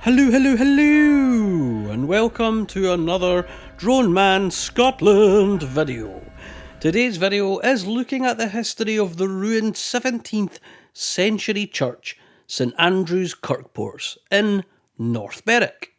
Hello, and welcome to another Drone Man Scotland video. Today's video is looking at the history of the ruined 17th century church, St Andrew's Kirk Ports in North Berwick.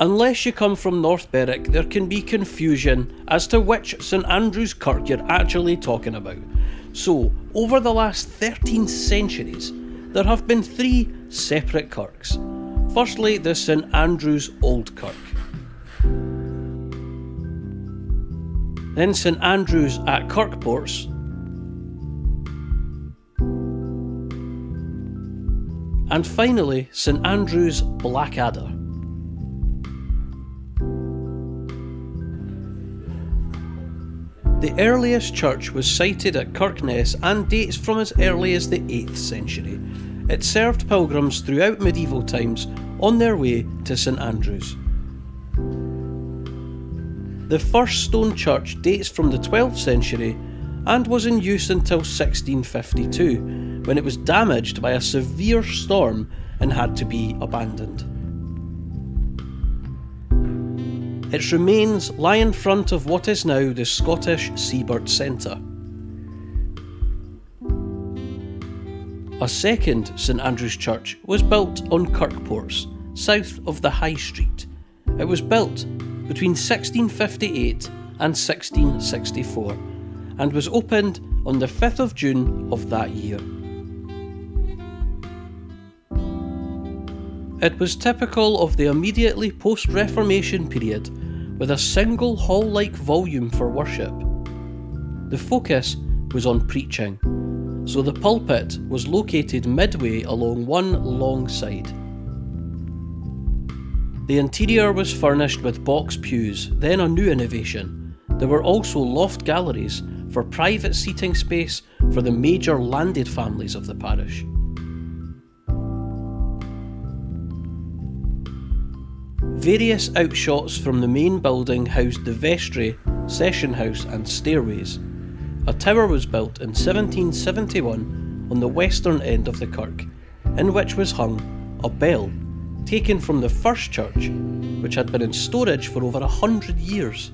Unless you come from North Berwick, there can be confusion as to which St Andrew's Kirk you're actually talking about. So, over the last 13 centuries, there have been three separate Kirks. Firstly, the St Andrew's Old Kirk. Then St Andrew's at Kirk Ports. And finally, St Andrew's Blackader. The earliest church was sited at Kirkness and dates from as early as the 8th century. It served pilgrims throughout medieval times on their way to St Andrews. The first stone church dates from the 12th century and was in use until 1652, when it was damaged by a severe storm and had to be abandoned. Its remains lie in front of what is now the Scottish Seabird Centre. A second St Andrew's Church was built on Kirk Ports, south of the High Street. It was built between 1658 and 1664 and was opened on the 5th of June of that year. It was typical of the immediately post-Reformation period, with a single hall-like volume for worship. The focus was on preaching, so the pulpit was located midway along one long side. The interior was furnished with box pews, then a new innovation. There were also loft galleries for private seating space for the major landed families of the parish. Various outshots from the main building housed the vestry, session house and stairways. A tower was built in 1771 on the western end of the kirk, in which was hung a bell taken from the first church, which had been in storage for over 100 years.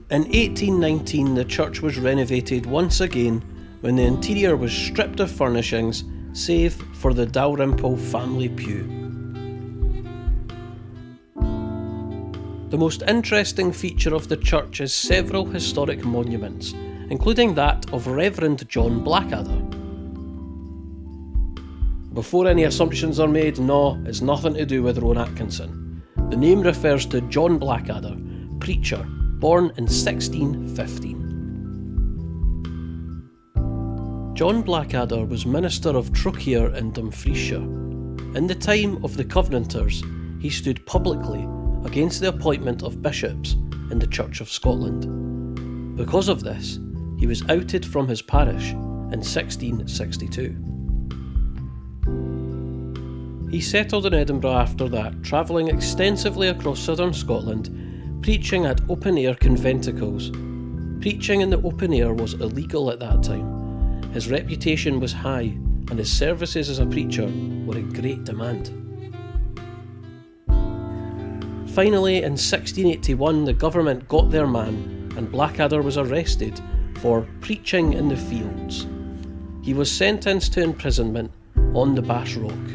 In 1819 the church was renovated once again when the interior was stripped of furnishings save for the Dalrymple family pew. The most interesting feature of the church is several historic monuments, including that of Reverend John Blackadder. Before any assumptions are made, no, it's nothing to do with Rowan Atkinson. The name refers to John Blackadder, preacher, born in 1615. John Blackadder was Minister of Churchyard in Dumfriesshire. In the time of the Covenanters, he stood publicly against the appointment of bishops in the Church of Scotland. Because of this, he was outed from his parish in 1662. He settled in Edinburgh after that, travelling extensively across southern Scotland, preaching at open-air conventicles. Preaching in the open air was illegal at that time. His reputation was high, and his services as a preacher were in great demand. Finally, in 1681, the government got their man, and Blackadder was arrested for preaching in the fields. He was sentenced to imprisonment on the Bass Rock.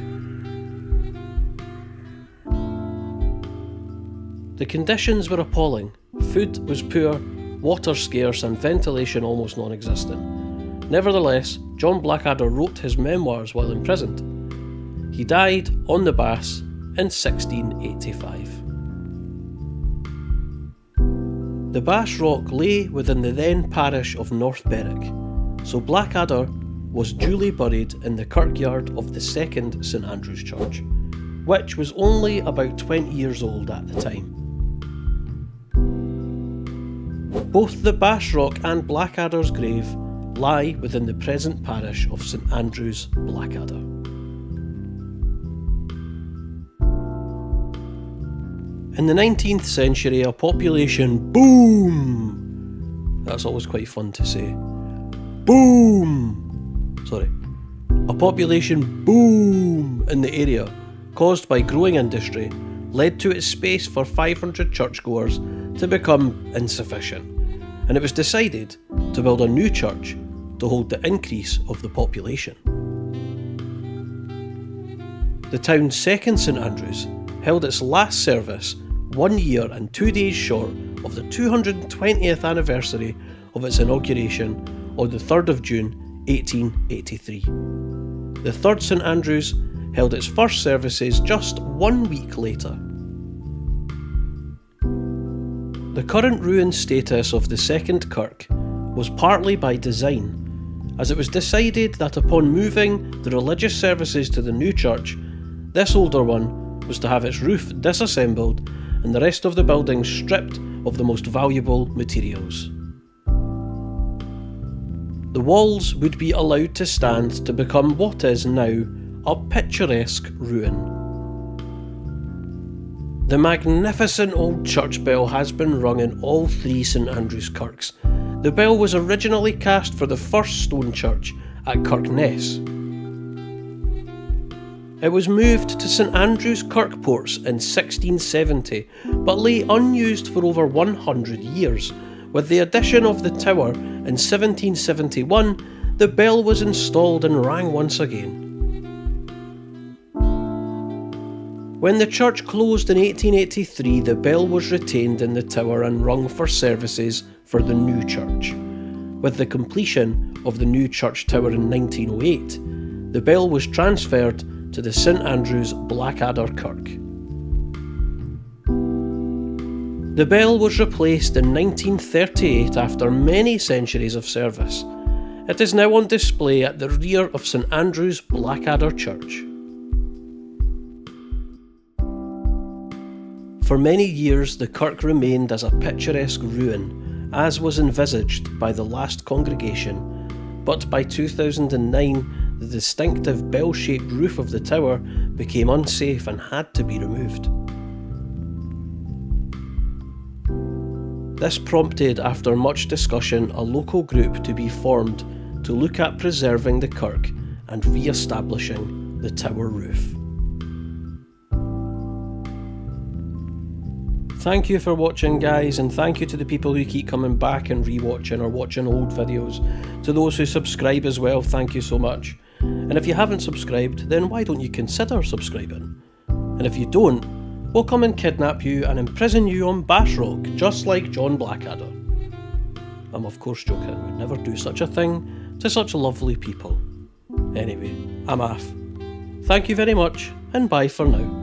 The conditions were appalling. Food was poor, water scarce and ventilation almost non-existent. Nevertheless, John Blackadder wrote his memoirs while imprisoned. He died on the Bass in 1685. The Bass Rock lay within the then parish of North Berwick, so Blackader was duly buried in the churchyard of the second St Andrew's Church, which was only about 20 years old at the time. Both the Bass Rock and Blackadder's grave lie within the present parish of St Andrew's, Blackader. In the 19th century, a population boom! That's always quite fun to say. A population boom in the area, caused by growing industry, led to its space for 500 churchgoers to become insufficient, and it was decided to build a new church to hold the increase of the population. The town's second St Andrews held its last service 1 year and 2 days short of the 220th anniversary of its inauguration on the 3rd of June 1883. The third St Andrews held its first services just 1 week later. The current ruined status of the second kirk was partly by design, as it was decided that upon moving the religious services to the new church, this older one was to have its roof disassembled and the rest of the building stripped of the most valuable materials. The walls would be allowed to stand to become what is now a picturesque ruin. The magnificent old church bell has been rung in all 3 St Andrews kirks. The bell was originally cast for the first stone church at Kirkness. It was moved to St Andrew's Kirk Ports in 1670, but lay unused for over 100 years. With the addition of the tower in 1771, the bell was installed and rang once again. When the church closed in 1883, the bell was retained in the tower and rung for services for the new church. With the completion of the new church tower in 1908, the bell was transferred to the St Andrew's Blackader Kirk. The bell was replaced in 1938 after many centuries of service. It is now on display at the rear of St Andrew's Blackadder Church. For many years the kirk remained as a picturesque ruin, as was envisaged by the last congregation, but by 2009 the distinctive bell-shaped roof of the tower became unsafe and had to be removed. This prompted, after much discussion, a local group to be formed to look at preserving the kirk and re-establishing the tower roof. Thank you for watching, guys, and thank you to the people who keep coming back and re-watching or watching old videos. To those who subscribe as well, thank you so much. And if you haven't subscribed, then why don't you consider subscribing? And if you don't, we'll come and kidnap you and imprison you on Bass Rock, just like John Blackadder. I'm of course joking, I would never do such a thing to such lovely people. Anyway, I'm off. Thank you very much, and bye for now.